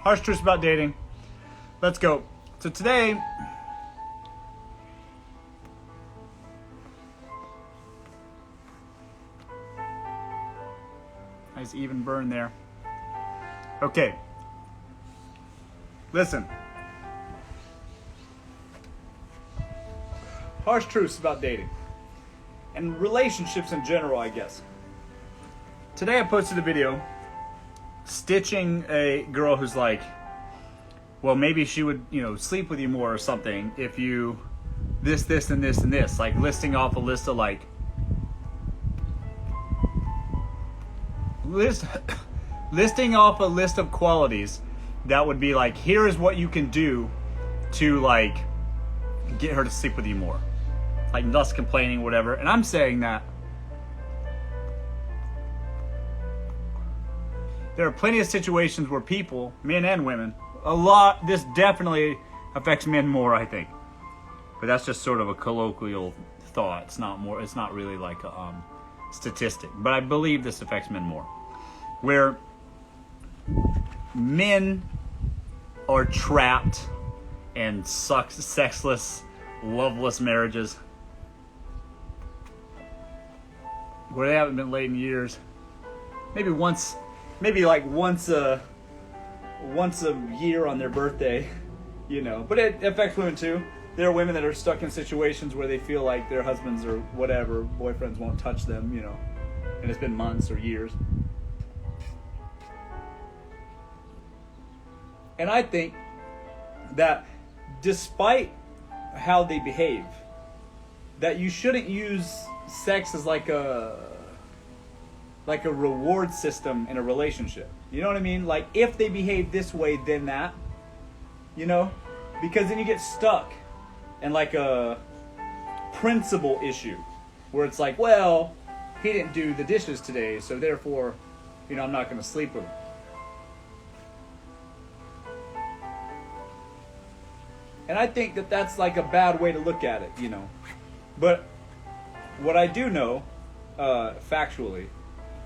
Harsh truths about dating. Let's go. So today, nice even burn there. Okay. Listen. Harsh truths about dating. And relationships in general, I guess. Today I posted a video stitching a girl who's like, well, maybe she would, sleep with you more or something if you this, and this, and this. Like listing off a list of listing off a list of qualities that would be like, here is what you can do to get her to sleep with you more. Like thus complaining, whatever. And I'm saying that there are plenty of situations where people, men and women, this definitely affects men more, I think. But that's just sort of a colloquial thought. It's not really like a statistic. But I believe this affects men more. Where men are trapped in sexless, loveless marriages. Where they haven't been laid in years. Maybe once a year on their birthday, But it affects women too. There are women that are stuck in situations where they feel like their husbands or whatever, boyfriends won't touch them, and it's been months or years. And I think that despite how they behave, that you shouldn't use sex as like a reward system in a relationship. You know what I mean? Like, if they behave this way, then that. Because then you get stuck in like a principle issue where it's like, well, he didn't do the dishes today, so therefore, I'm not going to sleep with him. And I think that that's like a bad way to look at it, But what I do know, factually,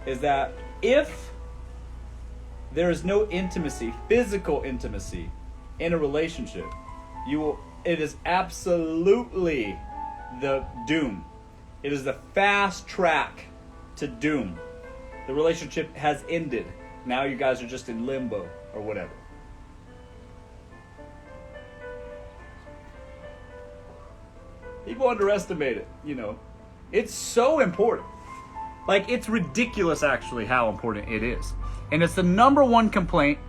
is that if there is no intimacy, physical intimacy, in a relationship, it is absolutely the doom. It is the fast track to doom. The relationship has ended. Now you guys are just in limbo or whatever. People underestimate it, It's so important. Like, it's ridiculous, actually, how important it is. And it's the number one complaint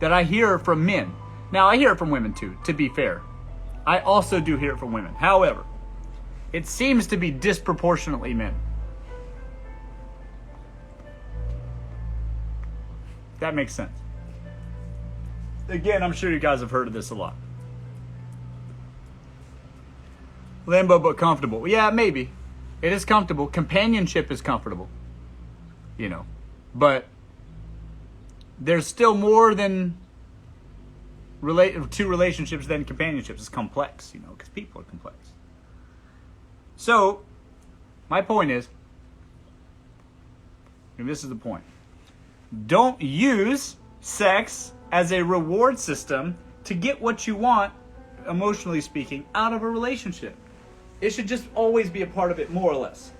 that I hear from men. Now, I hear it from women, too, to be fair. I also do hear it from women. However, it seems to be disproportionately men. That makes sense. Again, I'm sure you guys have heard of this a lot. Limbo but comfortable. Yeah, maybe. It is comfortable. Companionship is comfortable. But there's still more than to relationships than companionshps. It's complex, because people are complex. So, my point is, and this is the point, don't use sex as a reward system to get what you want, emotionally speaking, out of a relationship. It should just always be a part of it, more or less.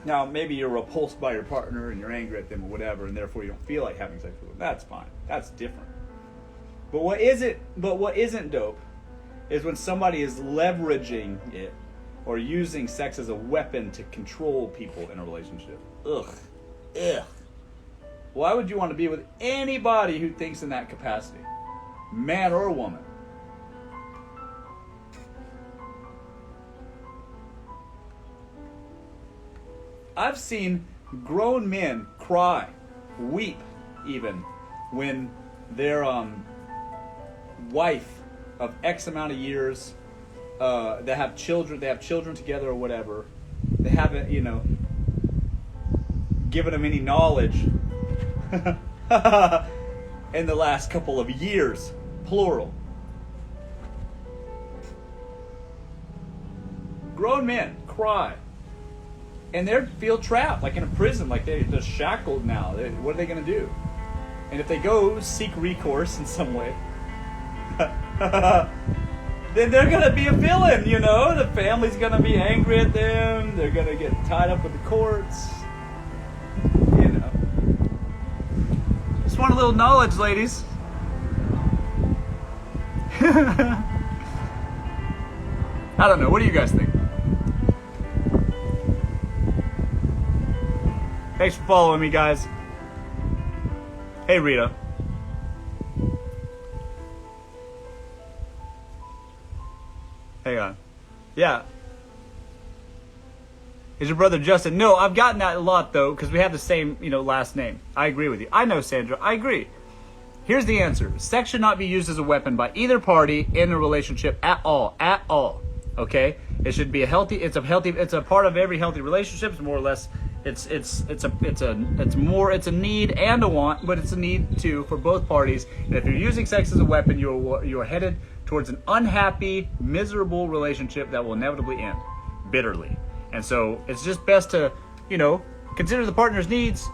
Now, maybe you're repulsed by your partner and you're angry at them or whatever, and therefore you don't feel like having sex with them. That's fine. That's different. But what isn't dope is when somebody is leveraging it or using sex as a weapon to control people in a relationship. Ugh. Why would you want to be with anybody who thinks in that capacity? Man or woman. I've seen grown men cry, weep even, when their wife of X amount of years, they have children together or whatever, they haven't, given them any knowledge in the last couple of years, plural. Grown men cry. And they feel trapped, like in a prison, like they're shackled now. What are they going to do? And if they go seek recourse in some way, then they're going to be a villain, you know? The family's going to be angry at them. They're going to get tied up with the courts. You know. Just want a little knowledge, ladies. I don't know. What do you guys think? Thanks for following me, guys. Hey, Rita. Hang on. Yeah. Is your brother Justin? No, I've gotten that a lot, though, because we have the same, last name. I agree with you. I know, Sandra. I agree. Here's the answer. Sex should not be used as a weapon by either party in a relationship at all. At all. Okay? It should be it's a part of every healthy relationship. It's more or less, it's a need and a want, but it's a need too for both parties. And if you're using sex as a weapon, you're headed towards an unhappy, miserable relationship that will inevitably end bitterly. And so it's just best to, consider the partner's needs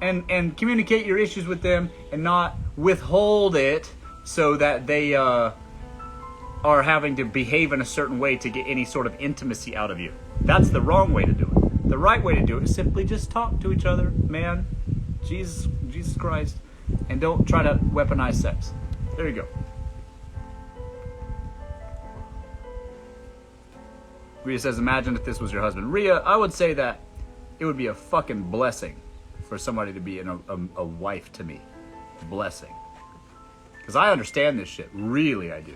and communicate your issues with them and not withhold it so that they are having to behave in a certain way to get any sort of intimacy out of you. That's the wrong way to do it. The right way to do it is simply just talk to each other, man, Jesus Christ, and don't try to weaponize sex. There you go. Rhea says, imagine if this was your husband. Rhea, I would say that it would be a fucking blessing for somebody to be a wife to me. Blessing. Because I understand this shit. Really, I do.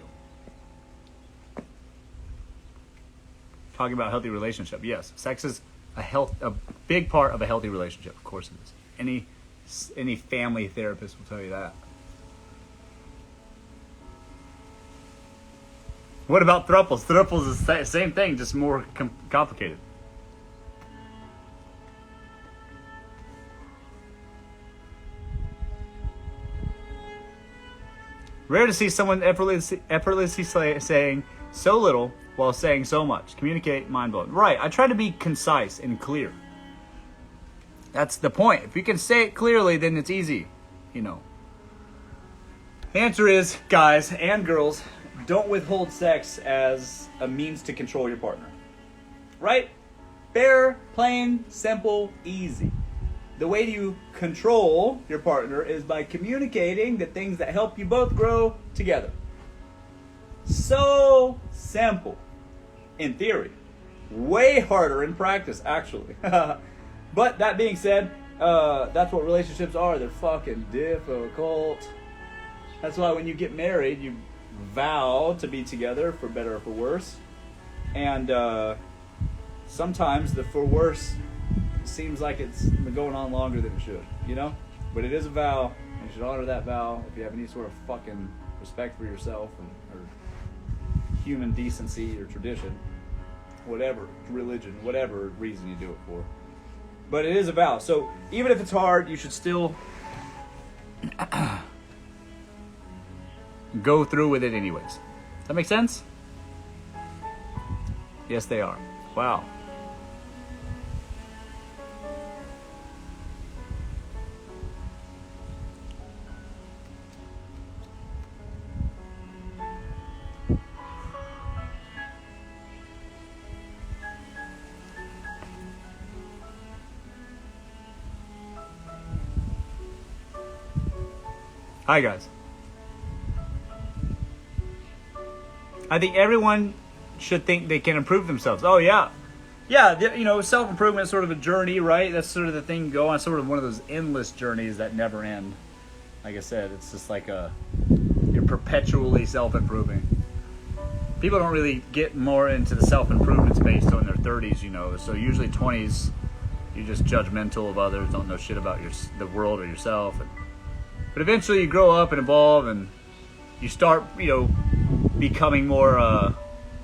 Talking about healthy relationship. Yes, sex is a big part of a healthy relationship. Of course it is. Any family therapist will tell you that. What about thruples? Thruples is the same thing, just more complicated. Rare to see someone effortlessly saying so little while saying so much. Communicate, mind blowing. Right, I try to be concise and clear. That's the point. If you can say it clearly, then it's easy, The answer is, guys and girls, don't withhold sex as a means to control your partner. Right? Fair, plain, simple, easy. The way you control your partner is by communicating the things that help you both grow together. So simple. In theory. Way harder in practice, actually. But that being said, that's what relationships are. They're fucking difficult. That's why when you get married, you vow to be together for better or for worse. And sometimes the for worse seems like it's been going on longer than it should, But it is a vow, and you should honor that vow if you have any sort of fucking respect for yourself or human decency or tradition, whatever, religion, whatever reason you do it for. But it is a vow. So even if it's hard, you should still go through with it anyways. Does that make sense? Yes, they are. Wow. Hi, guys. I think everyone should think they can improve themselves. Oh, yeah. Yeah, self-improvement is sort of a journey, right? That's sort of the thing you go on, sort of one of those endless journeys that never end. Like I said, it's just like you're perpetually self-improving. People don't really get more into the self-improvement space until in their 30s, So usually 20s, you're just judgmental of others, don't know shit about the world or yourself. But eventually you grow up and evolve and you start, becoming more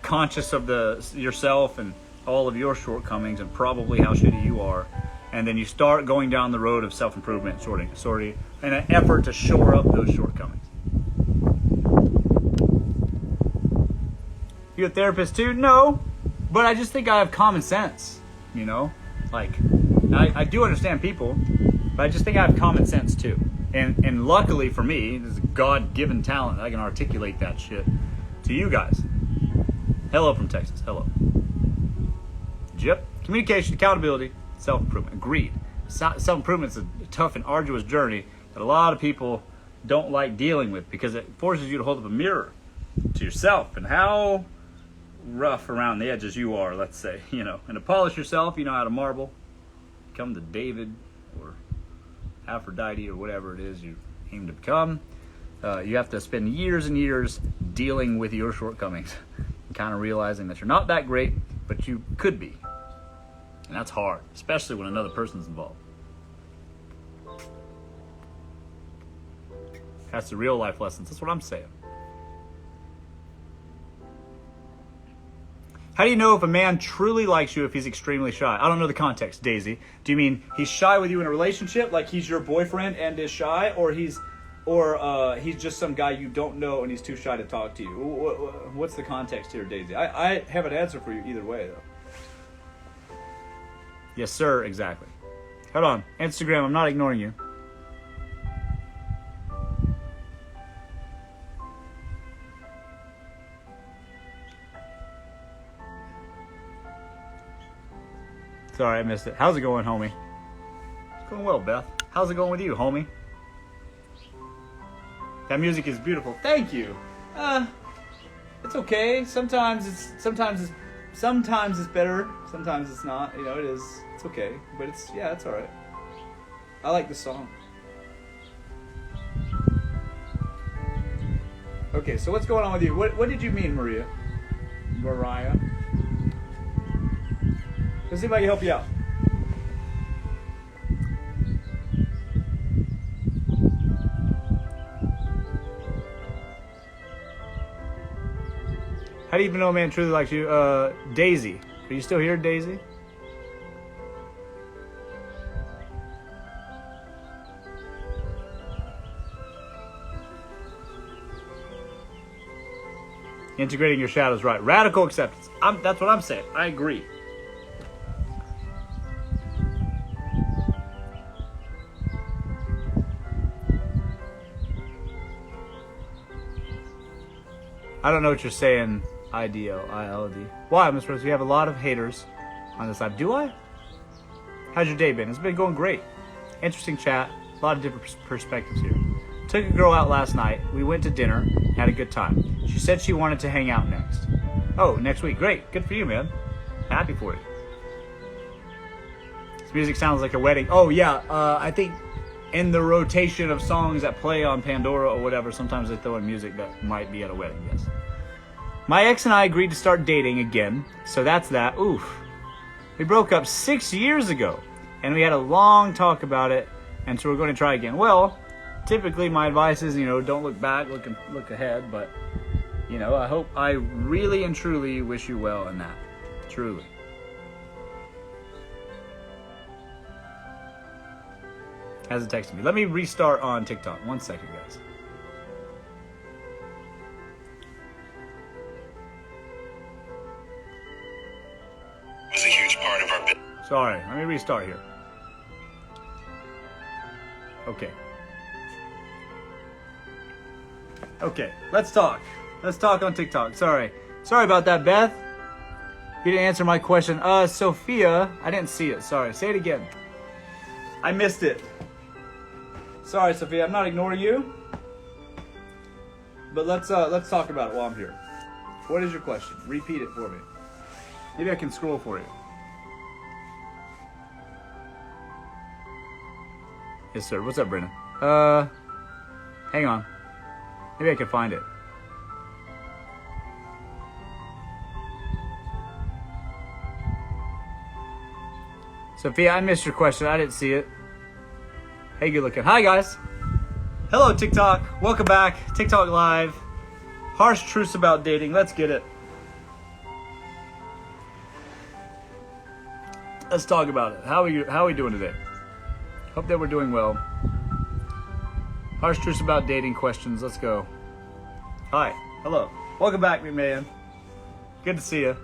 conscious of yourself and all of your shortcomings and probably how shitty you are. And then you start going down the road of self-improvement, sort of, in an effort to shore up those shortcomings. You a therapist too? No. But I just think I have common sense, Like, I do understand people, but I just think I have common sense too. And luckily for me, this is a God-given talent. I can articulate that shit to you guys. Hello from Texas. Hello. Yep. Communication, accountability, self-improvement. Agreed. Self-improvement is a tough and arduous journey that a lot of people don't like dealing with because it forces you to hold up a mirror to yourself and how rough around the edges you are, let's say, and to polish yourself, how to marble, become the David or Aphrodite or whatever it is you aim to become. You have to spend years and years dealing with your shortcomings and kind of realizing that you're not that great, but you could be. And that's hard, especially when another person's involved. That's the real life lessons. That's what I'm saying. How do you know if a man truly likes you if he's extremely shy? I don't know the context, Daisy. Do you mean he's shy with you in a relationship, like he's your boyfriend and is shy, or he's just some guy you don't know and he's too shy to talk to you? What's the context here, Daisy? I have an answer for you either way, though. Yes, sir, exactly. Hold on. Instagram, I'm not ignoring you. Sorry, I missed it. How's it going, homie? It's going well, Beth. How's it going with you, homie? That music is beautiful. Thank you. It's okay. Sometimes it's better. Sometimes it's not. It is. It's okay. But it's all right. I like the song. Okay, so what's going on with you? What did you mean, Mariah? Does anybody help you out? How do you even know a man truly likes you? Daisy. Are you still here, Daisy? Integrating your shadows, right. Radical acceptance. That's what I'm saying. I agree. I don't know what you're saying, ILD. Why, Miss Rose? We have a lot of haters on this live. Do I? How's your day been? It's been going great. Interesting chat. A lot of different perspectives here. Took a girl out last night. We went to dinner. Had a good time. She said she wanted to hang out next. Oh, next week. Great. Good for you, man. Happy for you. This music sounds like a wedding. Oh, yeah. I think in the rotation of songs that play on Pandora or whatever, sometimes they throw in music that might be at a wedding, yes. My ex and I agreed to start dating again, so that's that. Oof. We broke up 6 years ago, and we had a long talk about it, and so we're going to try again. Well, typically my advice is, don't look back, look ahead, but, I really and truly wish you well in that. Truly. Hasn't texted me. Let me restart on TikTok. 1 second, guys. Was a huge part of our business. Sorry, let me restart here. Okay, let's talk. Let's talk on TikTok. Sorry about that, Beth. You didn't answer my question. Sophia, I didn't see it. Sorry, say it again. I missed it. Sorry, Sophia, I'm not ignoring you. But let's talk about it while I'm here. What is your question? Repeat it for me. Maybe I can scroll for you. Yes, sir. What's up, Brennan? Hang on. Maybe I can find it. Sophia, I missed your question. I didn't see it. Hey, good looking. Hi, guys. Hello, TikTok. Welcome back. TikTok Live. Harsh truths about dating. Let's get it. Let's talk about it. How are we doing today? Hope that we're doing well. Harsh truths about dating questions. Let's go. Hi. Hello. Welcome back, man. Good to see you.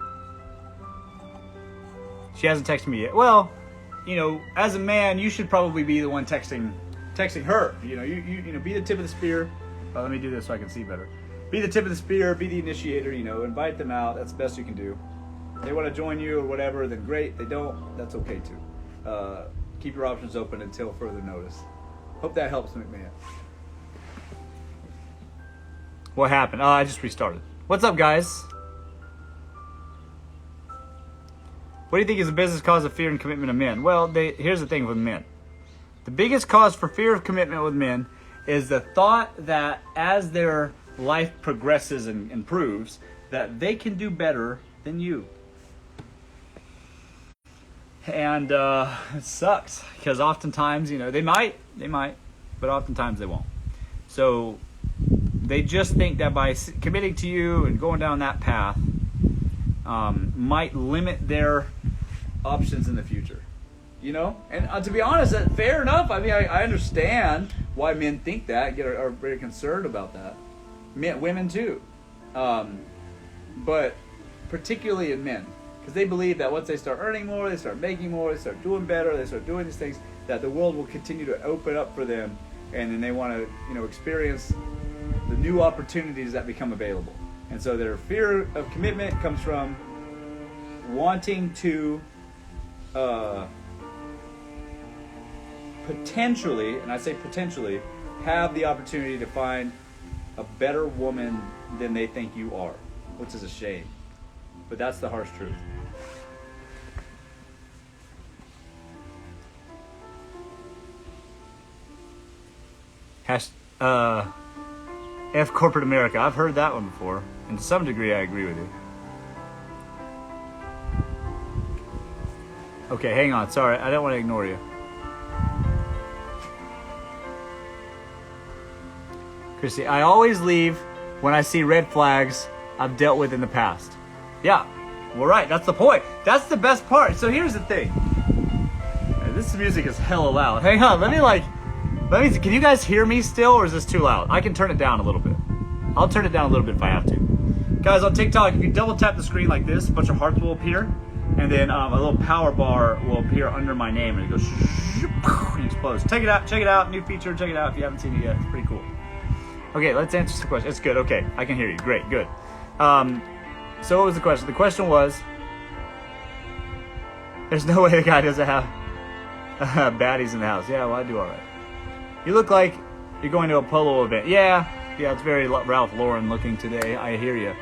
She hasn't texted me yet. Well, as a man, you should probably be the one texting texting her. You know, be the tip of the spear. Let me do this so I can see better. Be the tip of the spear. Be the initiator. You know, invite them out. That's the best you can do. If they want to join you or whatever, then great. They don't. That's okay too. Keep your options open until further notice. Hope that helps, McMahon. What happened? Oh, I just restarted. What's up, guys? What do you think is the biggest cause of fear and commitment of men? Well, here's the thing with men. The biggest cause for fear of commitment with men is the thought that as their life progresses and improves, that they can do better than you. And it sucks because oftentimes, you know, they might, but oftentimes they won't. So they just think that by committing to you and going down that path might limit their options in the future. You know? And to be honest, fair enough. I mean, I understand why men think that, are very concerned about that. Women too. But particularly in men. Because they believe that once they start earning more, they start making more, they start doing better, they start doing these things, that the world will continue to open up for them, and then they want to, you know, experience the new opportunities that become available. And so their fear of commitment comes from wanting to potentially, and I say potentially, have the opportunity to find a better woman than they think you are, which is a shame. But that's the harsh truth. F corporate America. I've heard that one before. And to some degree, I agree with you. Okay, hang on. Sorry, I don't want to ignore you. Christy, I always leave when I see red flags I've dealt with in the past. Yeah, well, right. That's the point. That's the best part. So here's the thing. This music is hella loud. Hang on. Let me. Can you guys hear me still, or is this too loud? I can turn it down a little bit. I'll turn it down a little bit if I have to. Guys, on TikTok, if you double tap the screen like this, a bunch of hearts will appear, and then a little power bar will appear under my name, and it goes and explodes. Check it out. New feature. Check it out if you haven't seen it yet. It's pretty cool. Okay, let's answer the question. It's good. Okay, I can hear you. Great. Good. So what was the question? The question was, there's no way the guy doesn't have baddies in the house. Yeah, well, I do all right. You look like you're going to a polo event. Yeah, it's very Ralph Lauren looking today. I hear you.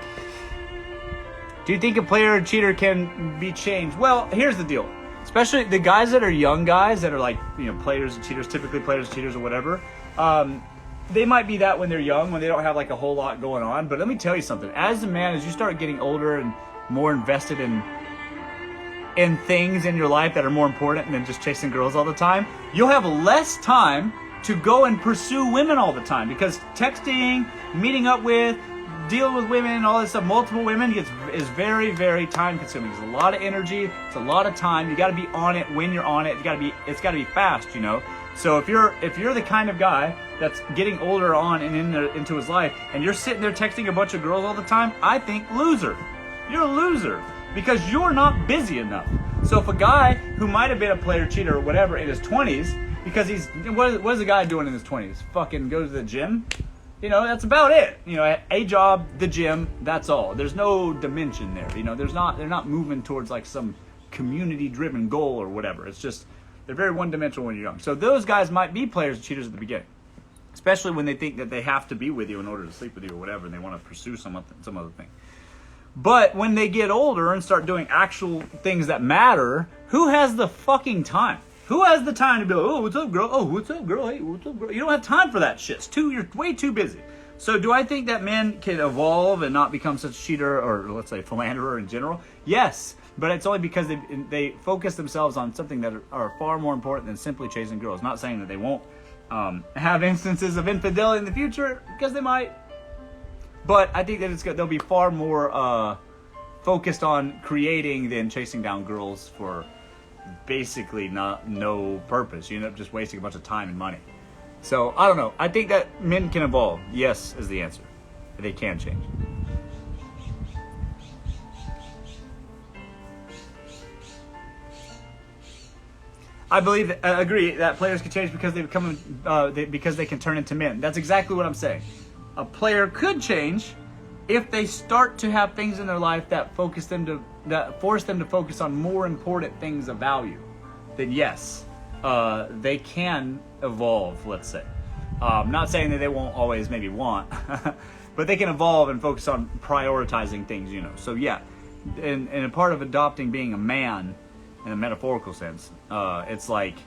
Do you think a player or cheater can be changed? Well, here's the deal. Especially the guys that are young guys that are like, you know, players and cheaters, typically players and cheaters or whatever. They might be that when they're young, when they don't have like a whole lot going on. But let me tell you something. As a man, as you start getting older and more invested in things in your life that are more important than just chasing girls all the time, you'll have less time to go and pursue women all the time, because texting, meeting up with, dealing with women, all this stuff, multiple women, is very, very time consuming. It's a lot of energy. It's a lot of time. You got to be on it when you're on it. It's got to be fast, you know. So if you're the kind of guy that's getting older on and into his life, and you're sitting there texting a bunch of girls all the time, I think loser. You're a loser because you're not busy enough. So if a guy who might have been a player, cheater, or whatever in his 20s, because what is a guy doing in his 20s? Fucking go to the gym? You know, that's about it. You know, a job, the gym, that's all. There's no dimension there. You know, they're not moving towards like some community-driven goal or whatever. It's just, they're very one-dimensional when you're young. So those guys might be players and cheaters at the beginning, especially when they think that they have to be with you in order to sleep with you or whatever, and they want to pursue some other thing. But when they get older and start doing actual things that matter, who has the fucking time? Who has the time to be like, oh, what's up, girl? Oh, what's up, girl? Hey, what's up, girl? You don't have time for that shit. You're way too busy. So do I think that men can evolve and not become such a cheater or, let's say, philanderer in general? Yes, but it's only because they focus themselves on something that are far more important than simply chasing girls. Not saying that they won't have instances of infidelity in the future, because they might. But I think that they'll be far more focused on creating than chasing down girls for basically no purpose. You end up just wasting a bunch of time and money. So I don't know. I think that men can evolve. Yes is the answer. They can change. I believe, agree that players can change because they become, because they can turn into men. That's exactly what I'm saying. A player could change if they start to have things in their life that force them to focus on more important things of value. Then yes, they can evolve. Let's say, not saying that they won't always maybe want, but they can evolve and focus on prioritizing things. So yeah, and a part of adopting being a man, in a metaphorical sense, it's like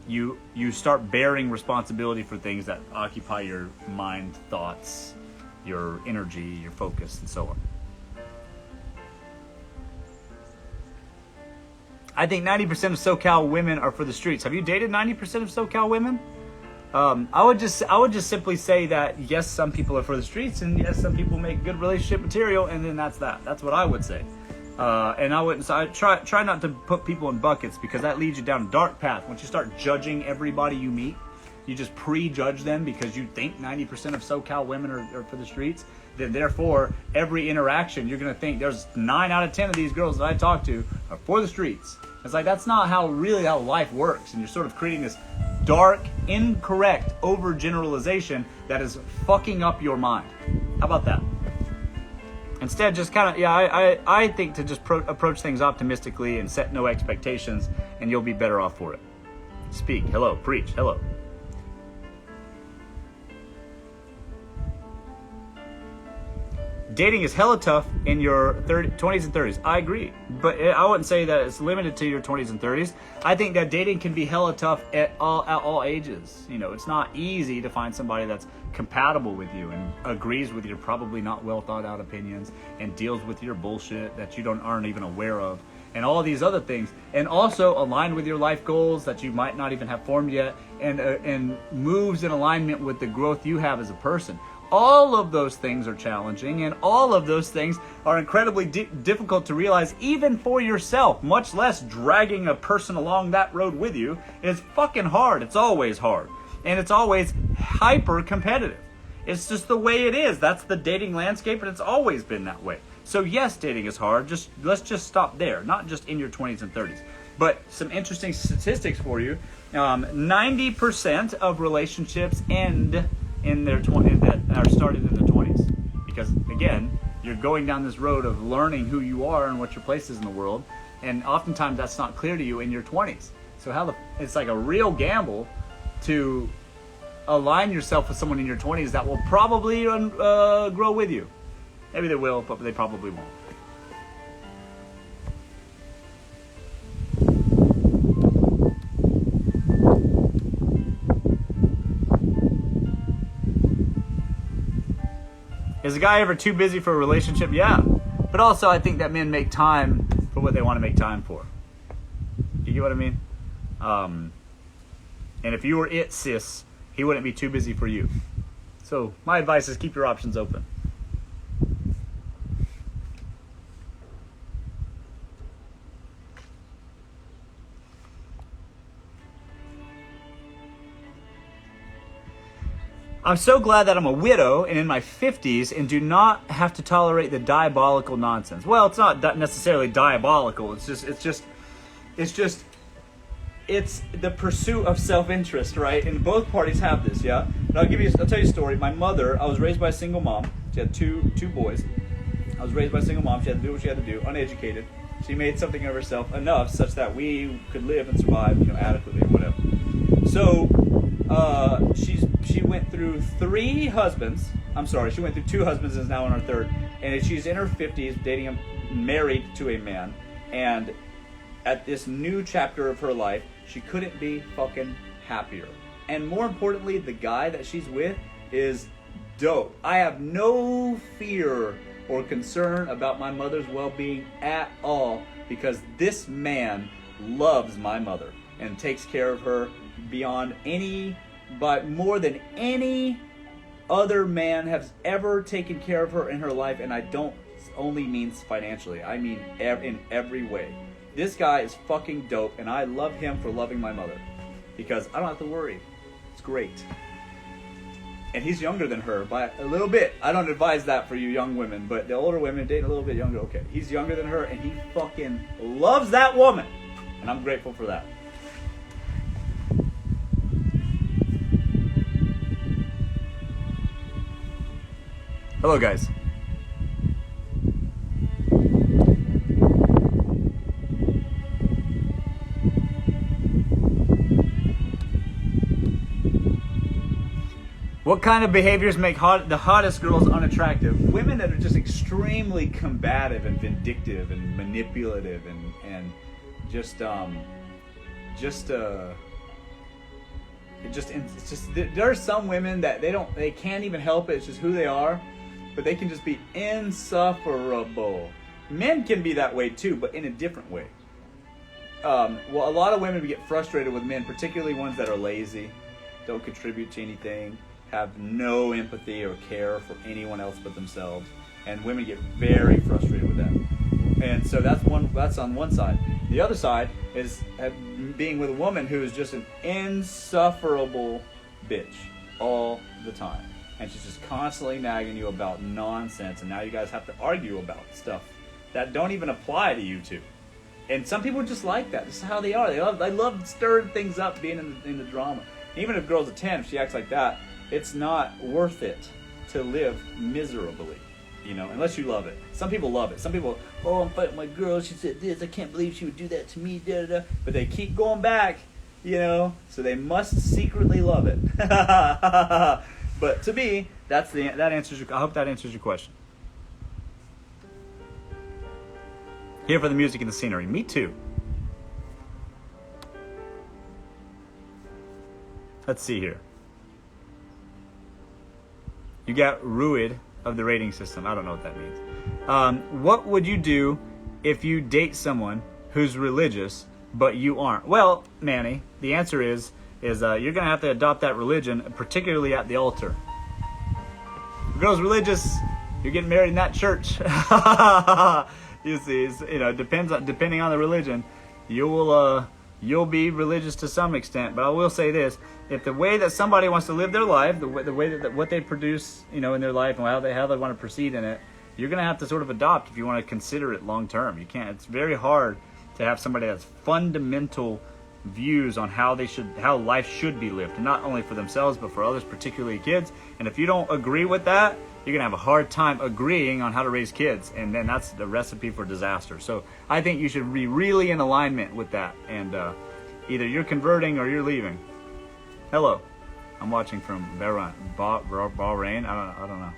you start bearing responsibility for things that occupy your mind, thoughts, your energy, your focus, and so on. I think 90% of SoCal women are for the streets. Have you dated 90% of SoCal women? I would just simply say that yes, some people are for the streets, and yes, some people make good relationship material, and then that's that. That's what I would say. And I wouldn't. So I try not to put people in buckets, because that leads you down a dark path. Once you start judging everybody you meet, you just prejudge them because you think 90% of SoCal women are for the streets. Then therefore, every interaction you're gonna think there's 9 out of 10 of these girls that I talk to are for the streets. It's like that's not how life works, and you're sort of creating this dark, incorrect overgeneralization that is fucking up your mind. How about that? Instead, just kind of, I think to just approach things optimistically and set no expectations, and you'll be better off for it. Speak. Hello. Preach. Hello. Dating is hella tough in your 20s and 30s. I agree. But I wouldn't say that it's limited to your 20s and 30s. I think that dating can be hella tough at all ages. It's not easy to find somebody that's compatible with you and agrees with your probably not well thought out opinions and deals with your bullshit that you aren't even aware of, and all these other things, and also aligned with your life goals that you might not even have formed yet, and moves in alignment with the growth you have as a person. All of those things are challenging, and all of those things are incredibly difficult to realize even for yourself, much less dragging a person along that road with you. It's fucking hard. It's always hard. And it's always hyper competitive. It's just the way it is. That's the dating landscape, and it's always been that way. So yes, dating is hard. Let's just stop there, not just in your 20s and 30s. But some interesting statistics for you. 90% of relationships end in their 20s that are started in the 20s, because again, you're going down this road of learning who you are and what your place is in the world, and oftentimes that's not clear to you in your 20s. So it's like a real gamble to align yourself with someone in your 20s that will probably grow with you. Maybe they will, but they probably won't. Is a guy ever too busy for a relationship? Yeah. But also I think that men make time for what they want to make time for. You get what I mean? And if you were it, sis, he wouldn't be too busy for you. So my advice is keep your options open. I'm so glad that I'm a widow and in my 50s and do not have to tolerate the diabolical nonsense. Well, it's not necessarily diabolical. It's the pursuit of self-interest, right? And both parties have this, yeah? And I'll tell you a story. My mother, I was raised by a single mom. She had two boys. I was raised by a single mom. She had to do what she had to do, uneducated. She made something of herself enough such that we could live and survive, adequately or whatever. So, she went through 3 husbands. She went through 2 husbands and is now on her 3rd. And she's in her 50s, married to a man. And at this new chapter of her life, she couldn't be fucking happier. And more importantly, the guy that she's with is dope. I have no fear or concern about my mother's well-being at all, because this man loves my mother and takes care of her but more than any other man has ever taken care of her in her life. And I don't only mean financially, I mean in every way. This guy is fucking dope, and I love him for loving my mother, because I don't have to worry. It's great. And he's younger than her by a little bit. I don't advise that for you young women, but the older women date a little bit younger. Okay, he's younger than her, and he fucking loves that woman, and I'm grateful for that. Hello, guys. What kind of behaviors make the hottest girls unattractive? Women that are just extremely combative and vindictive and manipulative and just there are some women that they can't even help it. It's just who they are, but they can just be insufferable. Men can be that way too, but in a different way. Well, a lot of women get frustrated with men, particularly ones that are lazy, don't contribute to anything, have no empathy or care for anyone else but themselves, and women get very frustrated with that. And so that's on one side. The other side is being with a woman who is just an insufferable bitch all the time, and she's just constantly nagging you about nonsense, and now you guys have to argue about stuff that don't even apply to you two. And some people just like that. This is how they are. They love stirring things up, being in the drama. Even if a girl's a 10, if she acts like that, it's not worth it to live miserably, unless you love it. Some people love it. Some people, I'm fighting my girl, she said this, I can't believe she would do that to me, da-da-da. But they keep going back, so they must secretly love it. But to me, that answers I hope that answers your question. Here for the music and the scenery. Me too. Let's see here. You got Ruid of the rating system. I don't know what that means. What would you do if you date someone who's religious but you aren't? Well, Manny, the answer is you're going to have to adopt that religion, particularly at the altar. If a girl's religious, you're getting married in that church. You see, depending on the religion, you'll be religious to some extent. But I will say this: if the way that somebody wants to live their life, the way that what they produce, in their life, and how they want to proceed in it, you're going to have to sort of adopt if you want to consider it long term. You can't. It's very hard to have somebody that's fundamental views on how life should be lived, not only for themselves but for others, particularly kids. And if you don't agree with that, you're going to have a hard time agreeing on how to raise kids, and then that's the recipe for disaster. So I think you should be really in alignment with that, and either you're converting or you're leaving. Hello, I'm watching from Bahrain. I don't know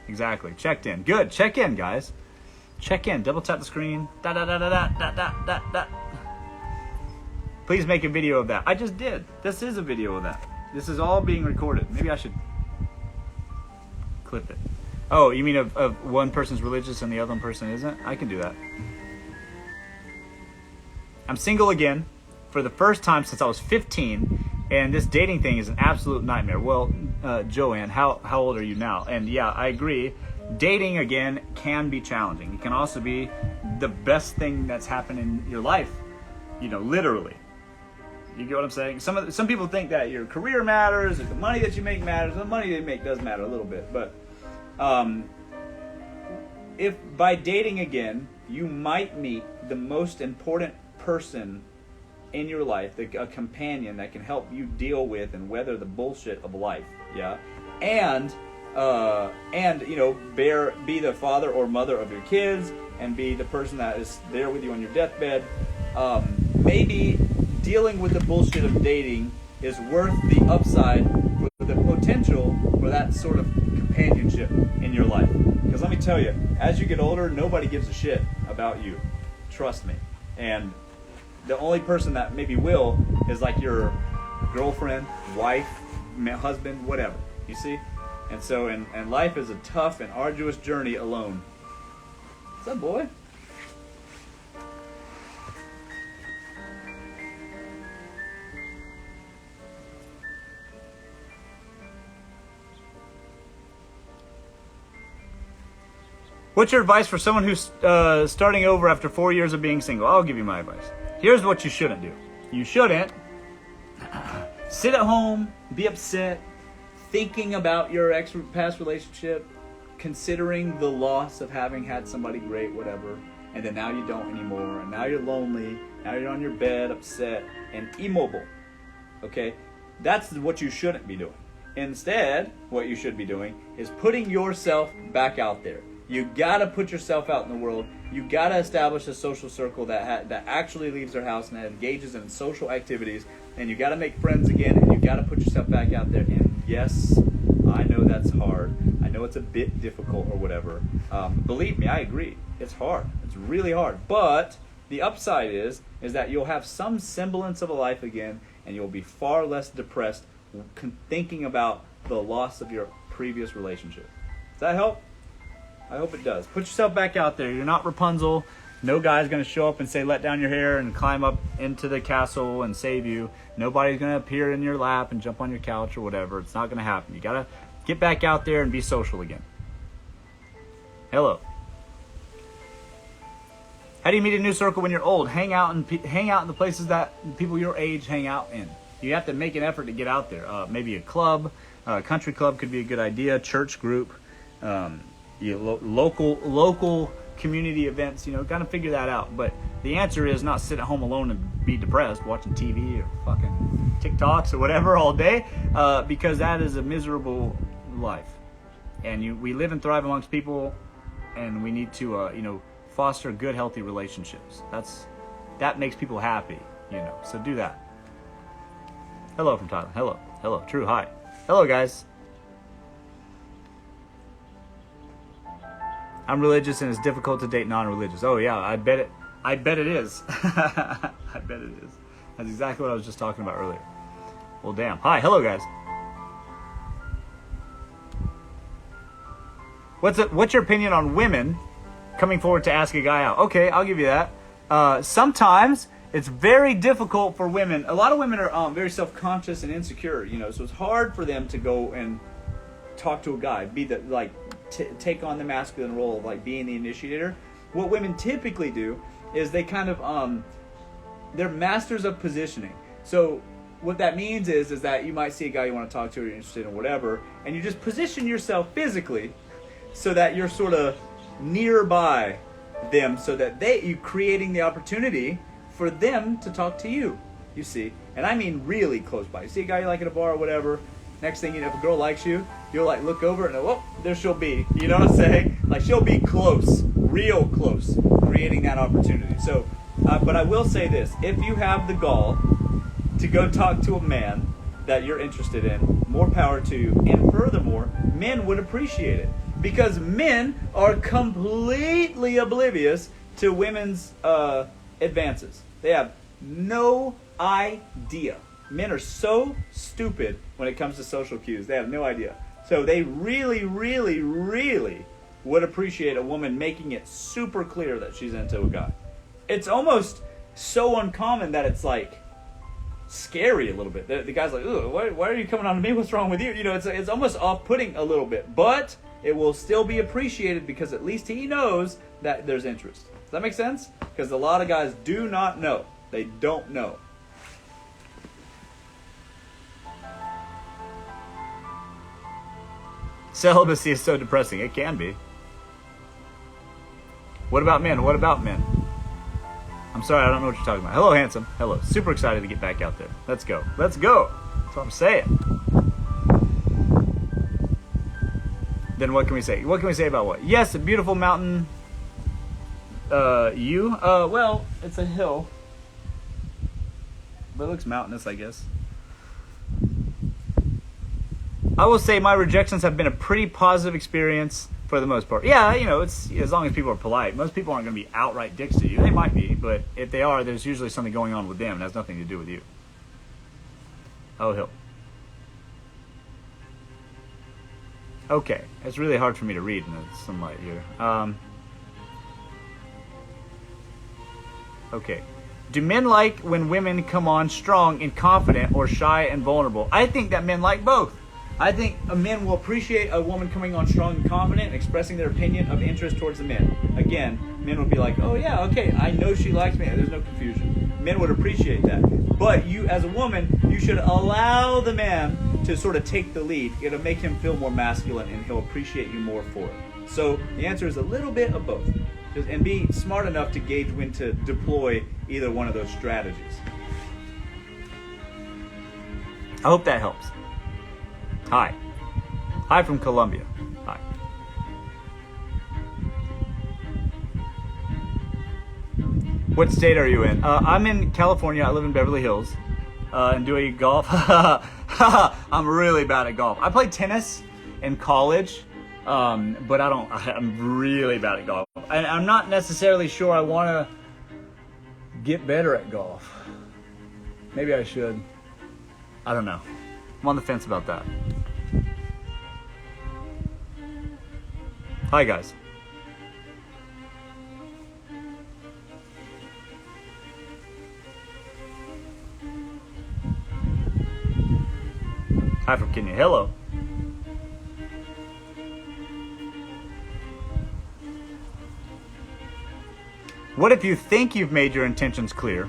exactly. Checked in. Good. Check in, guys. Check in. Double tap the screen. Da. Please make a video of that. I just did. This is a video of that. This is all being recorded. Maybe I should clip it. Oh, you mean of one person's religious and the other person isn't? I can do that. I'm single again for the first time since I was 15, and this dating thing is an absolute nightmare. Well, Joanne, how old are you now? And yeah, I agree. Dating again can be challenging. It can also be the best thing that's happened in your life, literally. You get what I'm saying? Some people think that your career matters, that the money that you make matters. The money they make does matter a little bit, but if by dating again, you might meet the most important person in your life, a companion that can help you deal with and weather the bullshit of life, yeah, and be the father or mother of your kids, and be the person that is there with you on your deathbed. Maybe dealing with the bullshit of dating is worth the upside for the potential for that sort of companionship in your life. Because let me tell you, as you get older, nobody gives a shit about you. Trust me. And the only person that maybe will is like your girlfriend, wife, husband, whatever. You see? And so, and life is a tough and arduous journey alone. What's up, boy? What's your advice for someone who's starting over after 4 years of being single? I'll give you my advice. Here's what you shouldn't do. You shouldn't sit at home, be upset, thinking about your past relationship, considering the loss of having had somebody great, whatever, and then now you don't anymore, and now you're lonely, now you're on your bed, upset, and immobile. Okay? That's what you shouldn't be doing. Instead, what you should be doing is putting yourself back out there. You gotta put yourself out in the world. You gotta establish a social circle that actually leaves their house and that engages in social activities. And you gotta make friends again, and you gotta put yourself back out there. And yes, I know that's hard. I know it's a bit difficult or whatever. Believe me, I agree. It's hard. It's really hard. But the upside is that you'll have some semblance of a life again, and you'll be far less depressed thinking about the loss of your previous relationship. Does that help? I hope it does. Put yourself back out there. You're not Rapunzel. No guy's going to show up and say, let down your hair and climb up into the castle and save you. Nobody's going to appear in your lap and jump on your couch or whatever. It's not going to happen. You got to get back out there and be social again. Hello. How do you meet a new circle when you're old? Hang out in the places that people your age hang out in. You have to make an effort to get out there. Maybe a club, a country club could be a good idea. Church group, local community events. Got to figure that out. But the answer is not sit at home alone and be depressed watching TV or fucking TikToks or whatever all day, because that is a miserable life. And we live and thrive amongst people, and we need to foster good, healthy relationships. That makes people happy. So do that. Hello from Thailand. Hello. True. Hi. Hello, guys. I'm religious and it's difficult to date non-religious. Oh yeah, I bet it is. I bet it is. That's exactly what I was just talking about earlier. Well, damn. Hi. Hello, guys. What's your opinion on women coming forward to ask a guy out? Okay, I'll give you that. Sometimes it's very difficult for women. A lot of women are very self-conscious and insecure, so it's hard for them to go and talk to a guy, take on the masculine role of being the initiator. What women typically do is they kind of they're masters of positioning. So what that means is that you might see a guy you want to talk to or you're interested in whatever, and you just position yourself physically so that you're sort of nearby them, so that you creating the opportunity for them to talk to you, you see. And I mean really close by. You see a guy you like at a bar or whatever, next thing you know, if a girl likes you, you'll look over and whoop, there she'll be. You know what I'm saying? She'll be close, real close, creating that opportunity. So, but I will say this, if you have the gall to go talk to a man that you're interested in, more power to you. And furthermore, men would appreciate it, because men are completely oblivious to women's advances. They have no idea. Men are so stupid when it comes to social cues. They have no idea. So they really, really, really would appreciate a woman making it super clear that she's into a guy. It's almost so uncommon that it's scary a little bit. The guy's like, "Ooh, why are you coming on to me? What's wrong with you?" It's almost off-putting a little bit. But it will still be appreciated because at least he knows that there's interest. Does that make sense? Because a lot of guys do not know. They don't know. Celibacy is so depressing. It can be. What about men? I'm sorry, I don't know what you're talking about. Hello, handsome. Hello. Super excited to get back out there. Let's go. That's what I'm saying. Then what can we say? What can we say about what? Yes, a beautiful mountain. Well, it's a hill. But it looks mountainous, I guess. I will say my rejections have been a pretty positive experience for the most part. Yeah, it's as long as people are polite. Most people aren't going to be outright dicks to you. They might be, but if they are, there's usually something going on with them. It has nothing to do with you. Oh, hill. Okay, it's really hard for me to read in the sunlight here. Okay. Do men like when women come on strong and confident, or shy and vulnerable? I think that men like both. I think men will appreciate a woman coming on strong and confident and expressing their opinion of interest towards the men. Again, men would be like, oh yeah, okay, I know she likes me. There's no confusion. Men would appreciate that. But you, as a woman, you should allow the man to sort of take the lead. It'll make him feel more masculine and he'll appreciate you more for it. So the answer is a little bit of both. And be smart enough to gauge when to deploy either one of those strategies. I hope that helps. Hi. Hi from Colombia. Hi. What state are you in? I'm in California. I live in Beverly Hills. And do I golf? I'm really bad at golf. I played tennis in college, but I'm really bad at golf. And I'm not necessarily sure I want to get better at golf. Maybe I should. I don't know. I'm on the fence about that. Hi, guys. Hi from Kenya. Hello. What if you think you've made your intentions clear,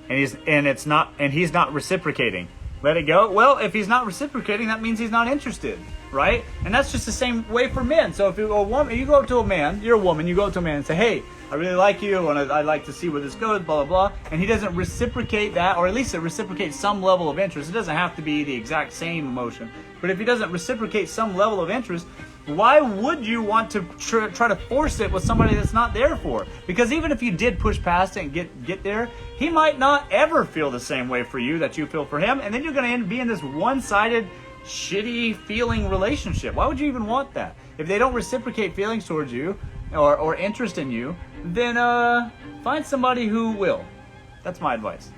and he's not reciprocating? Let it go. Well, if he's not reciprocating, that means he's not interested, right? And that's just the same way for men. So if you're a woman, you go up to a man, you're a woman, you go up to a man and say, hey, I really like you, and I'd like to see where this goes, blah, blah, blah. And he doesn't reciprocate that, or at least it reciprocates some level of interest. It doesn't have to be the exact same emotion. But if he doesn't reciprocate some level of interest, why would you want to try to force it with somebody that's not there for? Because even if you did push past it and get there, he might not ever feel the same way for you that you feel for him, and then you're going to end up being this one-sided, shitty feeling relationship. Why would you even want that? If they don't reciprocate feelings towards you or interest in you, then find somebody who will. That's my advice.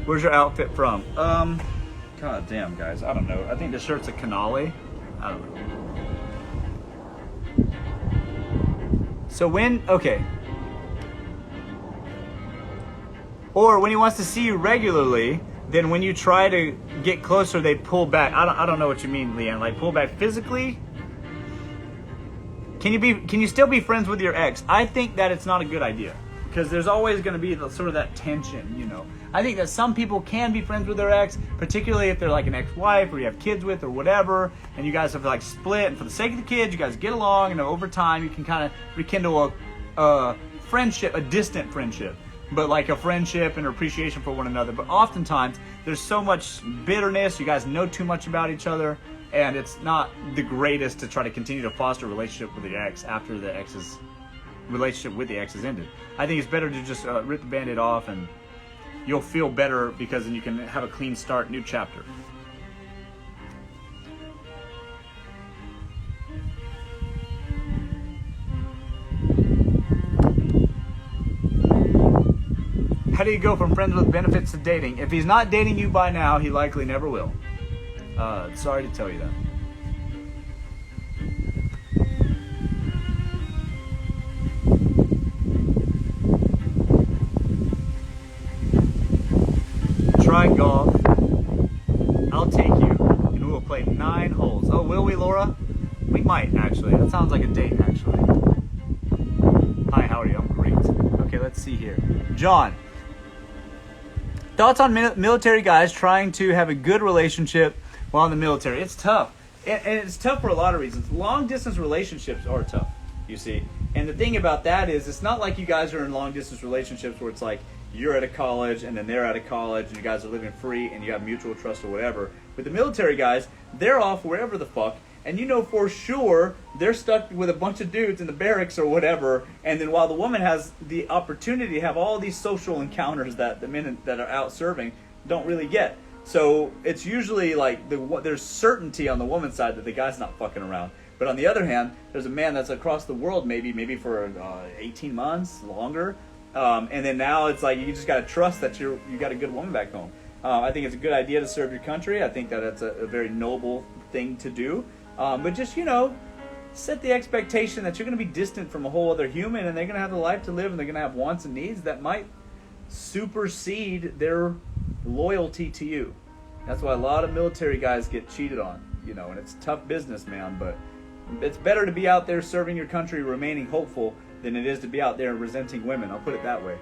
Where's your outfit from? God damn, guys. I don't know. I think the shirt's a Canale. I don't know. So okay. Or when he wants to see you regularly, then when you try to get closer, they pull back. I don't know what you mean, Leanne. Like pull back physically? Can you still be friends with your ex? I think that it's not a good idea. Because there's always going to be sort of that tension, you know. I think that some people can be friends with their ex, particularly if they're like an ex-wife or you have kids with or whatever, and you guys have like split, and for the sake of the kids, you guys get along, and over time you can kind of rekindle a friendship, a distant friendship, but like a friendship and appreciation for one another. But oftentimes there's so much bitterness, you guys know too much about each other, and it's not the greatest to try to continue to foster a relationship with the ex after the relationship with the ex has ended. I think it's better to just rip the band-aid off, and you'll feel better because then you can have a clean start, new chapter. How do you go from friends with benefits to dating? If he's not dating you by now, he likely never will. Sorry to tell you that. Try golf. I'll take you, and we'll play 9 holes. Oh, will we, Laura? We might, actually. That sounds like a date, actually. Hi, how are you? I'm great. Okay, let's see here. John, thoughts on military guys trying to have a good relationship while in the military? It's tough. And it's tough for a lot of reasons. Long-distance relationships are tough, you see. And the thing about that is, it's not like you guys are in long-distance relationships where it's like, you're at a college and then they're at a college and you guys are living free and you have mutual trust or whatever. With the military guys, they're off wherever the fuck, and you know for sure they're stuck with a bunch of dudes in the barracks or whatever, and then while the woman has the opportunity to have all these social encounters that the men that are out serving don't really get. So it's usually like there's certainty on the woman's side that the guy's not fucking around. But on the other hand, there's a man that's across the world maybe for 18 months, longer, and then now it's like you just got to trust that you got a good woman back home. I think it's a good idea to serve your country. I think that it's a very noble thing to do. But just, set the expectation that you're going to be distant from a whole other human, and they're going to have a life to live, and they're going to have wants and needs that might supersede their loyalty to you. That's why a lot of military guys get cheated on, and it's tough business, man. But it's better to be out there serving your country, remaining hopeful, than it is to be out there resenting women. I'll put it that way.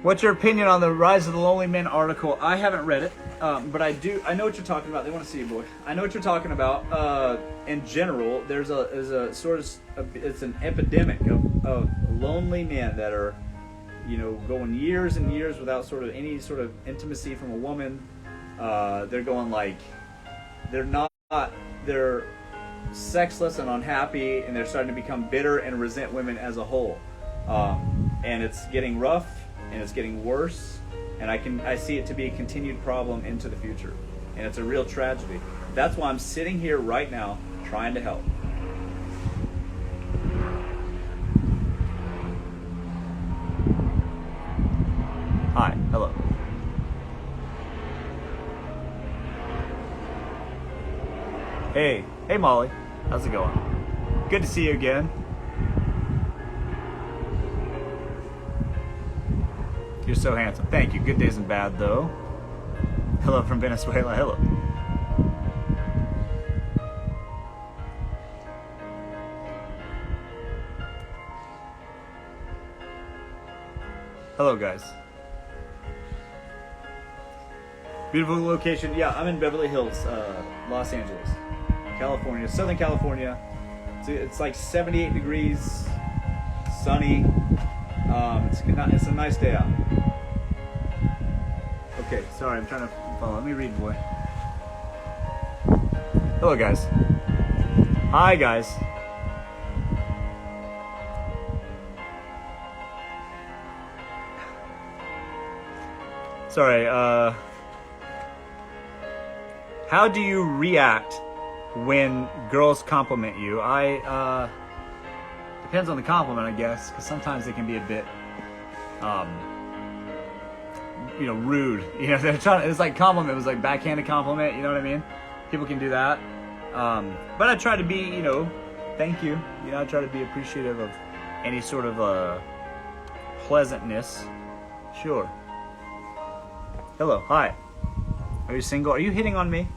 What's your opinion on the Rise of the Lonely Men article? I haven't read it, but I know what you're talking about. They want to see you, boy. I know what you're talking about. In general, there's a sort of it's an epidemic of lonely men that are, going years and years without sort of any sort of intimacy from a woman. They're going like they're sexless and unhappy, and they're starting to become bitter and resent women as a whole. And it's getting rough. And it's getting worse, and I see it to be a continued problem into the future, and it's a real tragedy. That's why I'm sitting here right now trying to help. Hi, hello. Hey Molly, how's it going? Good to see you again. You're so handsome. Thank you. Good days and bad, though. Hello from Venezuela. Hello. Hello, guys. Beautiful location. Yeah, I'm in Beverly Hills, Los Angeles, California, Southern California. It's like 78 degrees, sunny. It's a nice day out. Okay, sorry, I'm trying to follow. Let me read, boy. Hello, guys. Hi, guys. Sorry, how do you react when girls compliment you? Depends on the compliment, I guess, because sometimes they can be a bit, rude. They're trying. It's like compliment. It was like backhanded compliment. You know what I mean? People can do that. But I try to be, thank you. I try to be appreciative of any sort of pleasantness. Sure. Hello. Hi. Are you single? Are you hitting on me?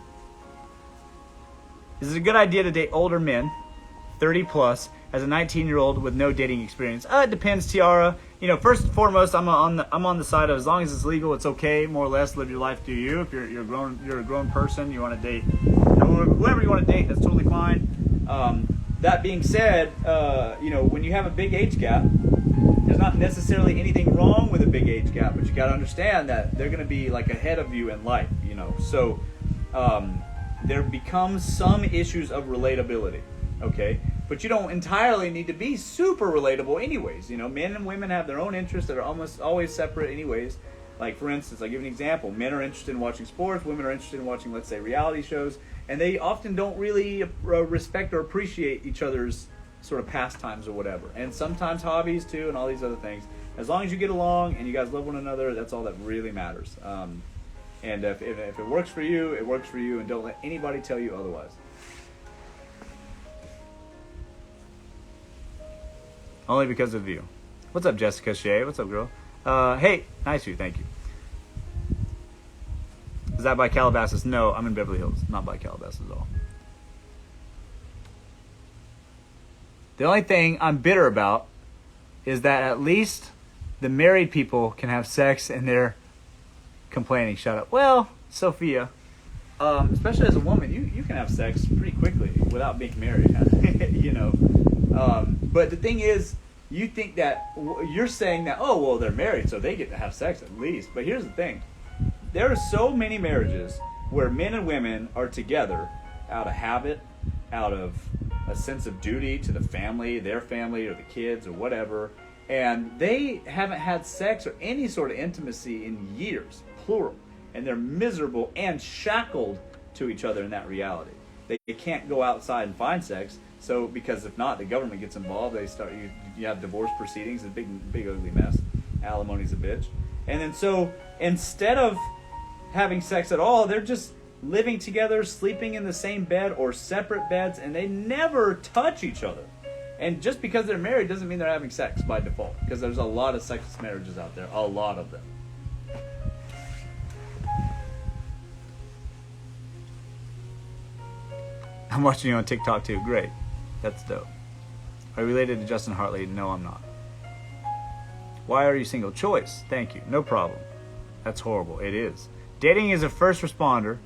Is it a good idea to date older men, 30 plus, as a 19-year-old with no dating experience? It depends, Tiara. First and foremost, I'm on the side of as long as it's legal, it's okay. More or less, live your life. Do you? If you're a grown person, you want to date whoever you want to date. That's totally fine. That being said, when you have a big age gap, there's not necessarily anything wrong with a big age gap, but you got to understand that they're going to be like ahead of you in life. So there becomes some issues of relatability. Okay. But you don't entirely need to be super relatable anyways. Men and women have their own interests that are almost always separate anyways. Like, for instance, I'll give an example. Men are interested in watching sports. Women are interested in watching, let's say, reality shows. And they often don't really respect or appreciate each other's sort of pastimes or whatever. And sometimes hobbies, too, and all these other things. As long as you get along and you guys love one another, that's all that really matters. And if it works for you, it works for you. And don't let anybody tell you otherwise. Only because of you. What's up, Jessica Shea? What's up, girl? Hey, nice of you. Thank you. Is that by Calabasas? No, I'm in Beverly Hills. Not by Calabasas at all. The only thing I'm bitter about is that at least the married people can have sex and they're complaining. Shut up. Well, Sophia, especially as a woman, you can have sex pretty quickly without being married. But the thing is, you think that you're saying that, oh, well, they're married, so they get to have sex at least. But here's the thing. There are so many marriages where men and women are together out of habit, out of a sense of duty to the family, their family, or the kids, or whatever. And they haven't had sex or any sort of intimacy in years, plural. And they're miserable and shackled to each other in that reality. They can't go outside and find sex. So, because if not, the government gets involved. They start. You have divorce proceedings, a big ugly mess. Alimony's a bitch. And then so instead of having sex at all, they're just living together, sleeping in the same bed or separate beds, and they never touch each other. And just because they're married doesn't mean they're having sex by default, because there's a lot of sexless marriages out there, a lot of them. I'm watching you on TikTok too. Great. That's dope. Are you related to Justin Hartley? No, I'm not. Why are you single? Choice. Thank you. No problem. That's horrible. It is. Dating as a first responder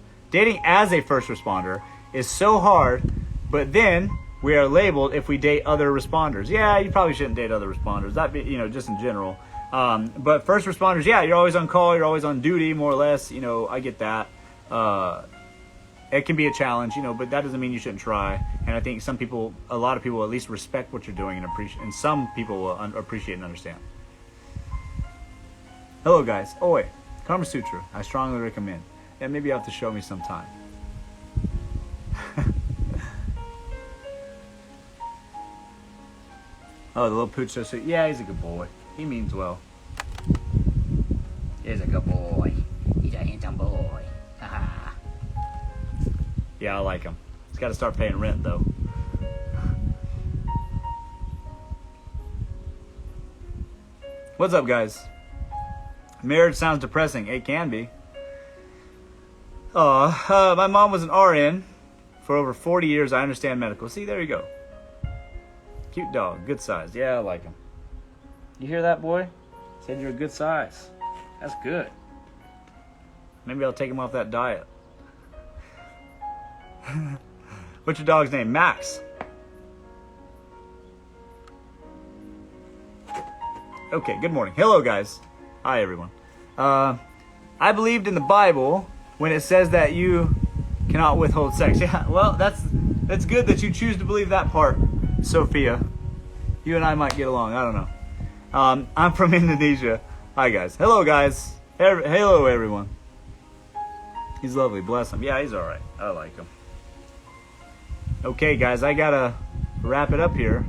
is so hard, but then we are labeled if we date other responders. Yeah, you probably shouldn't date other responders. That be, just in general. But first responders, yeah, you're always on call, you're always on duty, more or less. I get that. It can be a challenge, but that doesn't mean you shouldn't try. And I think a lot of people at least respect what you're doing and appreciate, and some people will appreciate and understand. Hello, guys. Oh, wait. Karma Sutra. I strongly recommend. Yeah, maybe you'll have to show me sometime. Oh, the little pooch so sweet. Yeah, he's a good boy. He means well. He's a good boy. He's a handsome boy. Yeah, I like him. He's got to start paying rent, though. What's up, guys? Marriage sounds depressing. It can be. My mom was an RN for over 40 years. I understand medical. See, there you go. Cute dog. Good size. Yeah, I like him. You hear that, boy? Said you're a good size. That's good. Maybe I'll take him off that diet. What's your dog's name? Max. Okay, good morning. Hello, guys. Hi, everyone. I believed in the Bible when it says that you cannot withhold sex. Yeah, well, that's good that you choose to believe that part, Sophia. You and I might get along. I don't know. I'm from Indonesia. Hi, guys. Hello, guys. Hello, everyone. He's lovely. Bless him. Yeah, he's all right. I like him. Okay, guys. I got to wrap it up here.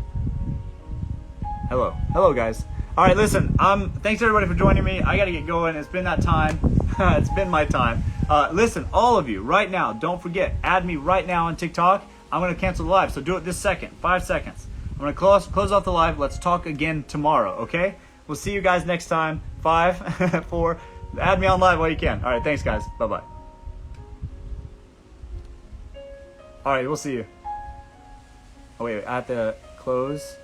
Hello. Hello, guys. All right, listen. Thanks, everybody, for joining me. I got to get going. It's been that time. It's been my time. Listen, all of you, right now, don't forget, add me right now on TikTok. I'm going to cancel the live, so do it this second. 5 seconds. I'm going to close off the live. Let's talk again tomorrow, okay? We'll see you guys next time. 5, 4. Add me on live while you can. All right, thanks, guys. Bye-bye. All right, we'll see you. Oh, wait, I have to close.